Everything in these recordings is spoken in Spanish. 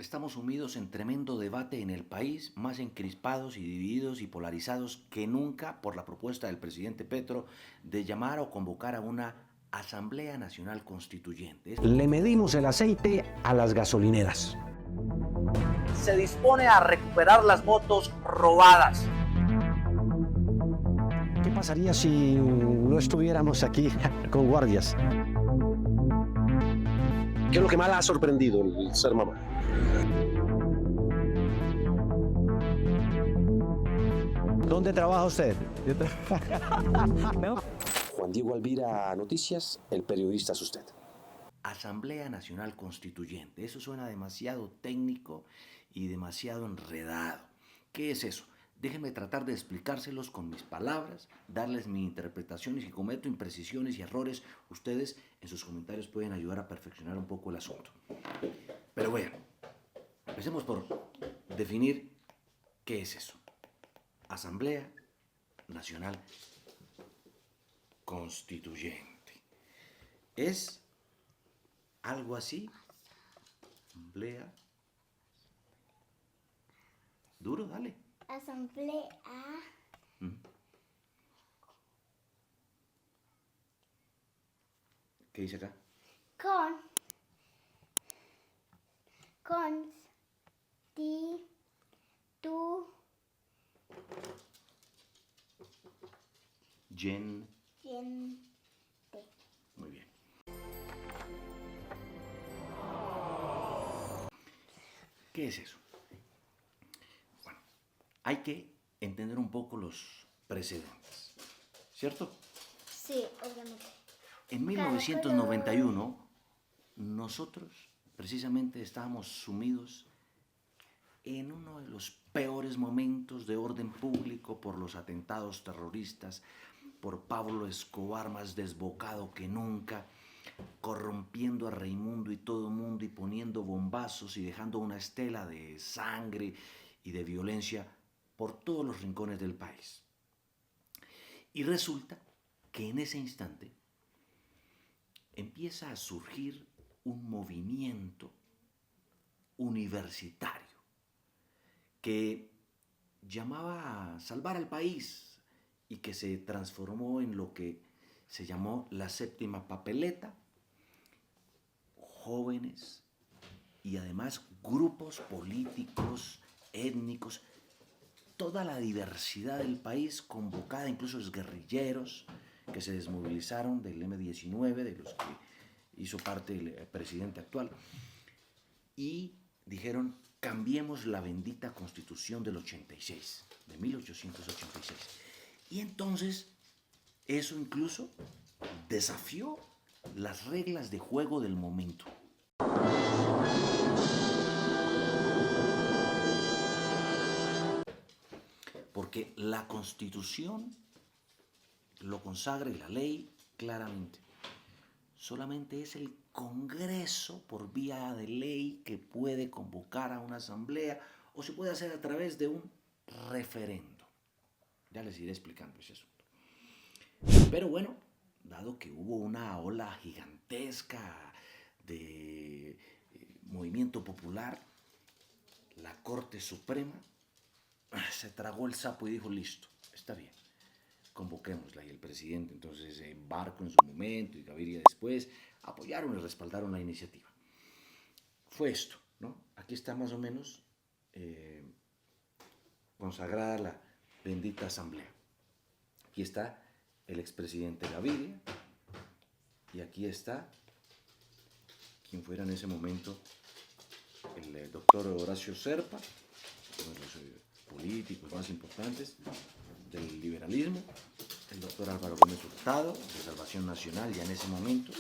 Estamos sumidos en tremendo debate en el país, más encrispados y divididos y polarizados que nunca por la propuesta del presidente Petro de llamar o convocar a una Asamblea Nacional Constituyente. Le medimos el aceite a las gasolineras. Se dispone a recuperar las motos robadas. ¿Qué pasaría si no estuviéramos aquí con guardias? ¿Qué es lo que más la ha sorprendido el ser mamá? ¿Dónde trabaja usted? Juan Diego Alvira, Noticias, el periodista es usted. Asamblea Nacional Constituyente. Eso suena demasiado técnico y demasiado enredado. ¿Qué es eso? Déjenme tratar de explicárselos con mis palabras, darles mi interpretación y si cometo imprecisiones y errores, ustedes en sus comentarios pueden ayudar a perfeccionar un poco el asunto. Pero bueno, empecemos por definir qué es eso. Asamblea Nacional Constituyente. Es algo así. Asamblea. Duro, dale. Asamblea ¿Qué dice acá? constitu Gen. gente. Muy bien. ¿Qué es eso? Bueno, hay que entender un poco los precedentes, ¿cierto? Sí, obviamente. En 1991, nosotros precisamente estábamos sumidos en uno de los peores momentos de orden público por los atentados terroristas, por Pablo Escobar más desbocado que nunca, corrompiendo a Raimundo y todo el mundo y poniendo bombazos y dejando una estela de sangre y de violencia por todos los rincones del país. Y resulta que en ese instante empieza a surgir un movimiento universitario que llamaba a salvar al país y que se transformó en lo que se llamó la séptima papeleta, jóvenes y además grupos políticos, étnicos, toda la diversidad del país convocada, incluso los guerrilleros que se desmovilizaron del M-19, de los que hizo parte el presidente actual, y dijeron, cambiemos la bendita Constitución del 86, de 1886. Y entonces, eso incluso desafió las reglas de juego del momento. Porque la Constitución lo consagra y la ley claramente. Solamente es el Congreso por vía de ley que puede convocar a una asamblea o se puede hacer a través de un referendo. Ya les iré explicando ese asunto. Pero bueno, dado que hubo una ola gigantesca de movimiento popular, la Corte Suprema se tragó el sapo y dijo, listo, está bien, convoquémosla. Y el presidente, entonces Barco en su momento y Gaviria después, apoyaron y respaldaron la iniciativa. Fue esto, ¿no? Aquí está más o menos consagrada la bendita asamblea. Aquí está el expresidente Gaviria y aquí está quien fuera en ese momento el doctor Horacio Serpa, uno de los políticos más importantes del liberalismo, el doctor Álvaro Gómez Hurtado, de Salvación Nacional, ya en ese momento,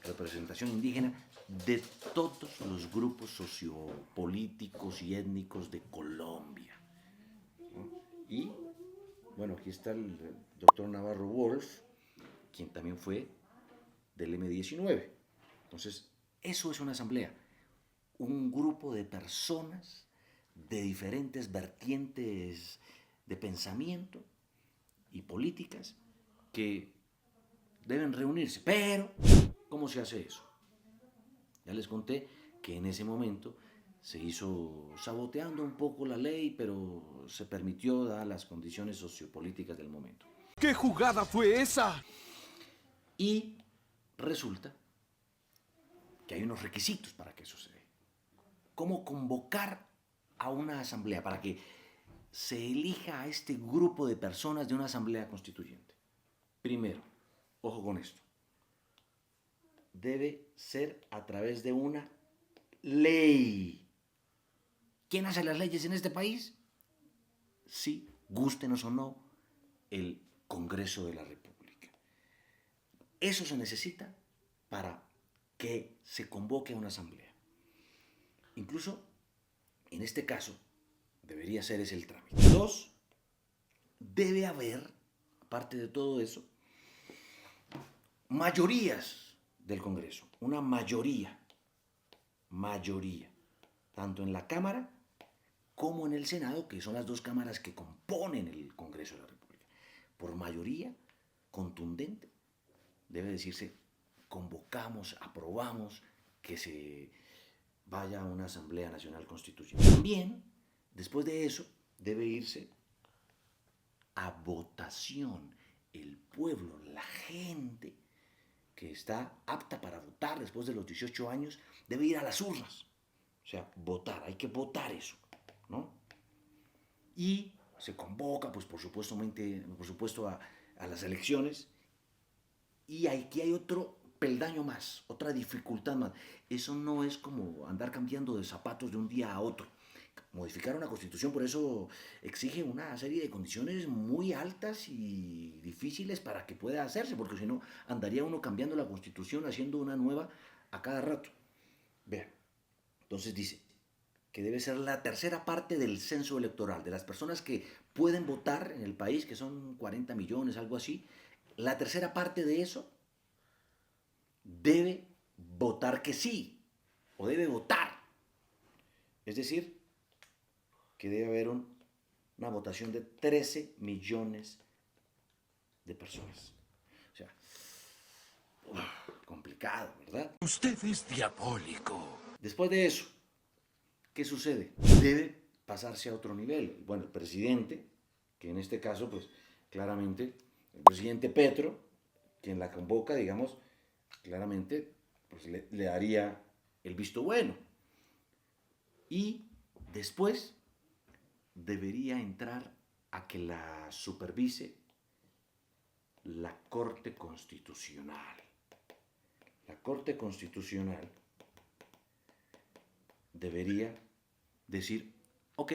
representación indígena de todos los grupos sociopolíticos y étnicos de Colombia. Y, bueno, aquí está el doctor Navarro Wolf, quien también fue del M-19. Entonces, eso es una asamblea, un grupo de personas de diferentes vertientes de pensamiento y políticas que deben reunirse. Pero, ¿cómo se hace eso? Ya les conté que en ese momento se hizo saboteando un poco la ley, pero se permitió dadas las condiciones sociopolíticas del momento. ¿Qué jugada fue esa? Y resulta que hay unos requisitos para que eso se dé. ¿Cómo convocar a una asamblea para que se elija a este grupo de personas de una asamblea constituyente? Primero, ojo con esto, debe ser a través de una ley. ¿Quién hace las leyes en este país? Sí, gústenos o no, el Congreso de la República. Eso se necesita para que se convoque a una asamblea. Incluso, en este caso, debería ser ese el trámite. Dos, debe haber, aparte de todo eso, mayorías del Congreso. Una mayoría, tanto en la Cámara como en el Senado, que son las dos cámaras que componen el Congreso de la República. Por mayoría contundente, debe decirse, convocamos, aprobamos que se vaya a una Asamblea Nacional Constituyente. También, después de eso, debe irse a votación. El pueblo, la gente que está apta para votar después de los 18 años, debe ir a las urnas. O sea, votar, hay que votar eso, ¿no? Y se convoca, pues por supuesto, a las elecciones. Y aquí hay otro peldaño más, otra dificultad más. Eso no es como andar cambiando de zapatos de un día a otro. Modificar una constitución, por eso exige una serie de condiciones muy altas y difíciles para que pueda hacerse, porque si no, andaría uno cambiando la constitución, haciendo una nueva a cada rato. Vean, entonces dice que debe ser la tercera parte del censo electoral, de las personas que pueden votar en el país, que son 40 millones, algo así. La tercera parte de eso debe votar que sí, o debe votar. Es decir, que debe haber una votación de 13 millones de personas. O sea, complicado, ¿verdad? Usted es diabólico. Después de eso, ¿qué sucede? Debe pasarse a otro nivel. Bueno, el presidente, que en este caso, pues, claramente, el presidente Petro, quien la convoca, digamos, claramente, pues le daría el visto bueno. Y después debería entrar a que la supervise la Corte Constitucional. La Corte Constitucional debería decir, ok,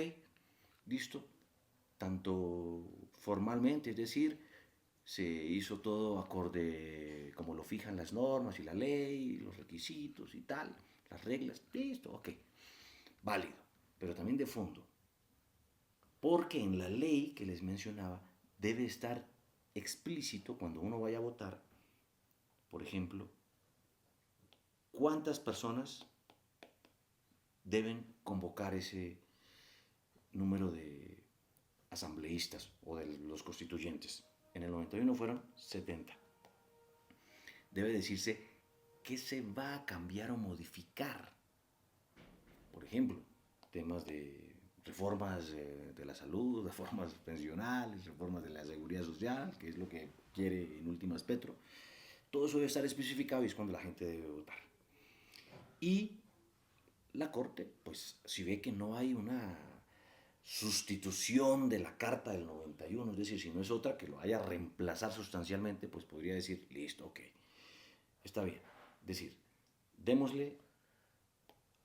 listo, tanto formalmente, es decir, se hizo todo acorde como lo fijan las normas y la ley, los requisitos y tal, las reglas, listo, ok, válido, pero también de fondo, porque en la ley que les mencionaba debe estar explícito cuando uno vaya a votar, por ejemplo, cuántas personas deben convocar ese número de asambleístas o de los constituyentes. En el 91 fueron 70. Debe decirse qué se va a cambiar o modificar. Por ejemplo, temas de reformas de la salud, reformas pensionales, reformas de la seguridad social, que es lo que quiere en últimas Petro. Todo eso debe estar especificado y es cuando la gente debe votar. Y la Corte, pues si ve que no hay una sustitución de la Carta del 91, es decir, si no es otra que lo vaya a reemplazar sustancialmente, pues podría decir, listo, ok, está bien. Es decir, démosle,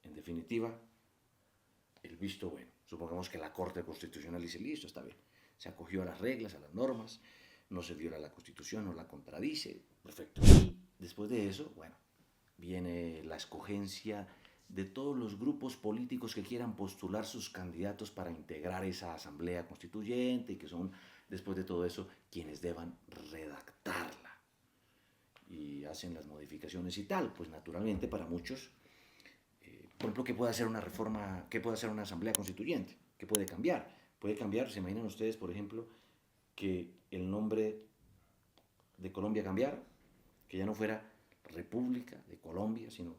en definitiva, el visto bueno. Supongamos que la Corte Constitucional dice, listo, está bien. Se acogió a las reglas, a las normas, no se viola la Constitución, no la contradice, perfecto. Y después de eso, bueno, viene la escogencia de todos los grupos políticos que quieran postular sus candidatos para integrar esa asamblea constituyente y que son, después de todo eso, quienes deban redactarla. Y hacen las modificaciones y tal. Pues naturalmente para muchos, por ejemplo, ¿qué puede hacer una reforma, qué puede hacer una asamblea constituyente? ¿Qué puede cambiar? Puede cambiar, se imaginan ustedes, por ejemplo, que el nombre de Colombia cambiara, que ya no fuera República de Colombia, sino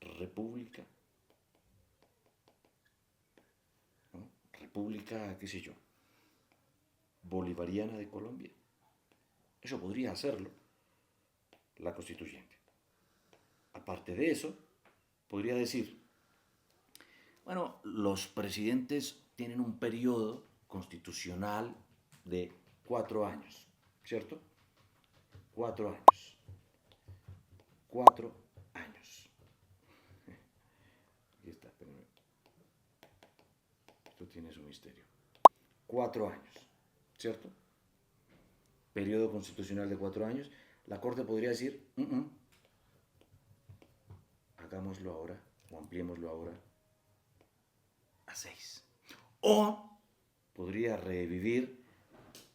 república, ¿no? República, qué sé yo, bolivariana de Colombia. Eso podría hacerlo la constituyente. Aparte de eso, podría decir, bueno, los presidentes tienen un periodo constitucional de 4 años, ¿cierto? 4 años. 4 años. Aquí está, espérenme. Esto tiene su misterio. 4 años, ¿cierto? Periodo constitucional de 4 años. La Corte podría decir, hagámoslo ahora o ampliémoslo ahora a 6. O podría revivir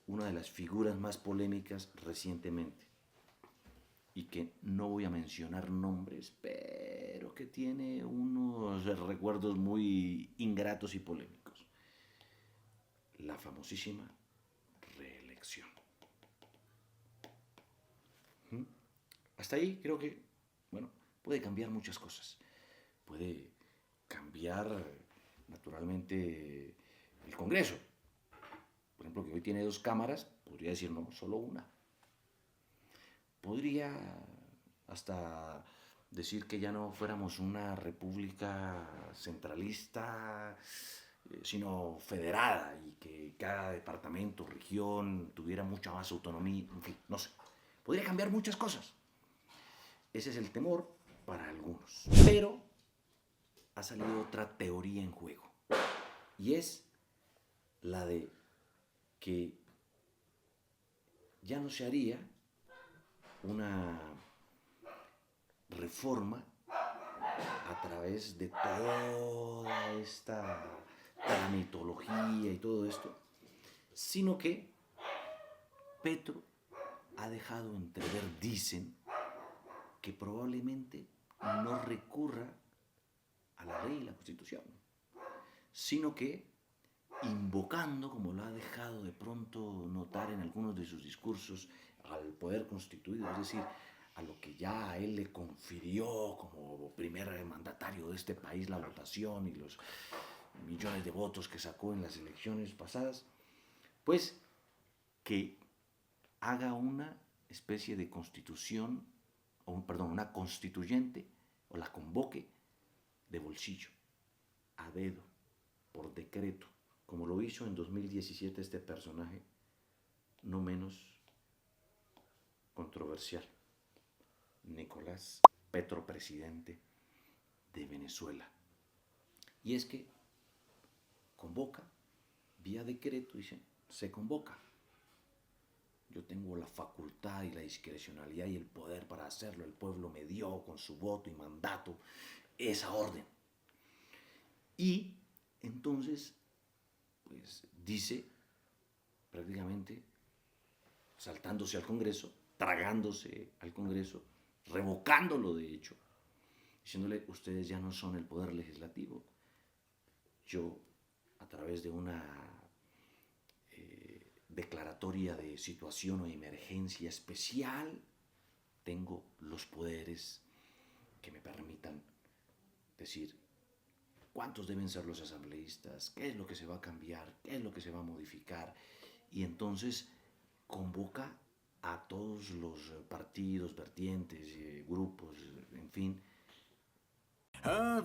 una de las figuras más polémicas recientemente y que no voy a mencionar nombres, pero que tiene unos recuerdos muy ingratos y polémicos. La famosísima reelección. Hasta ahí creo que, bueno, puede cambiar muchas cosas. Puede cambiar, naturalmente, el Congreso. Por ejemplo, que hoy tiene 2 cámaras, podría decir no, solo una. Podría hasta decir que ya no fuéramos una república centralista, sino federada, y que cada departamento, región, tuviera mucha más autonomía, en fin, no sé. Podría cambiar muchas cosas. Ese es el temor para algunos. Pero ha salido otra teoría en juego, y es la de que ya no se haría una reforma a través de toda esta tramitología y todo esto, sino que Petro ha dejado entrever, dicen, que probablemente no recurra a la ley y la Constitución, sino que invocando, como lo ha dejado de pronto notar en algunos de sus discursos, al poder constituido, es decir, a lo que ya a él le confirió como primer mandatario de este país la votación y los millones de votos que sacó en las elecciones pasadas, pues que haga una especie de constitución, una constituyente, o la convoque de bolsillo, a dedo, por decreto, como lo hizo en 2017 este personaje no menos controversial, Nicolás Petro, presidente de Venezuela. Y es que convoca, vía decreto, dice, se convoca. Yo tengo la facultad y la discrecionalidad y el poder para hacerlo. El pueblo me dio con su voto y mandato esa orden. Y entonces, pues dice prácticamente saltándose al Congreso, tragándose al Congreso, revocándolo de hecho, diciéndole, ustedes ya no son el poder legislativo. Yo, a través de una declaratoria de situación o emergencia especial, tengo los poderes que me permitan decir cuántos deben ser los asambleístas, qué es lo que se va a cambiar, qué es lo que se va a modificar, y entonces convoca a todos los partidos, vertientes, grupos, en fin.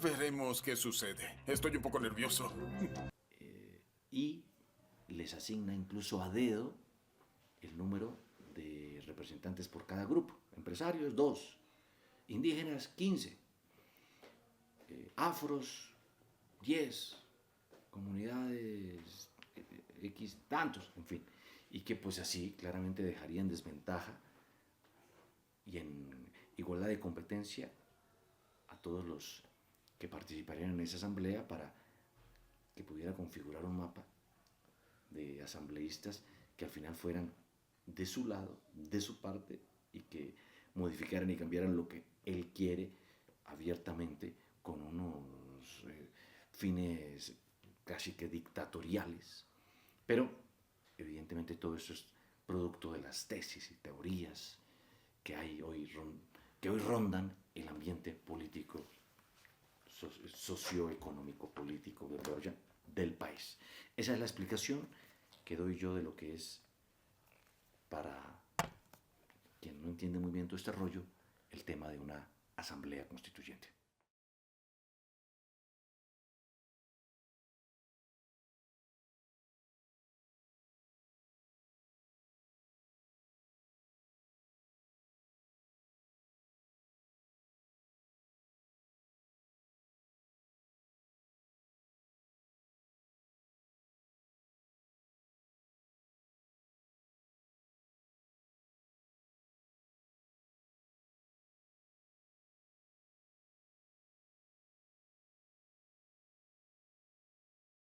Veremos qué sucede. Estoy un poco nervioso. Y les asigna incluso a dedo el número de representantes por cada grupo. Empresarios, 2. Indígenas, 15. Afros, 10. Comunidades, X tantos, en fin. Y que pues así claramente dejaría en desventaja y en igualdad de competencia a todos los que participarían en esa asamblea, para que pudiera configurar un mapa de asambleístas que al final fueran de su lado, de su parte, y que modificaran y cambiaran lo que él quiere abiertamente, con unos fines casi que dictatoriales. Pero evidentemente todo eso es producto de las tesis y teorías que hoy rondan el ambiente político socioeconómico, político, del país. Esa es la explicación que doy yo de lo que es, para quien no entiende muy bien todo este rollo, el tema de una asamblea constituyente.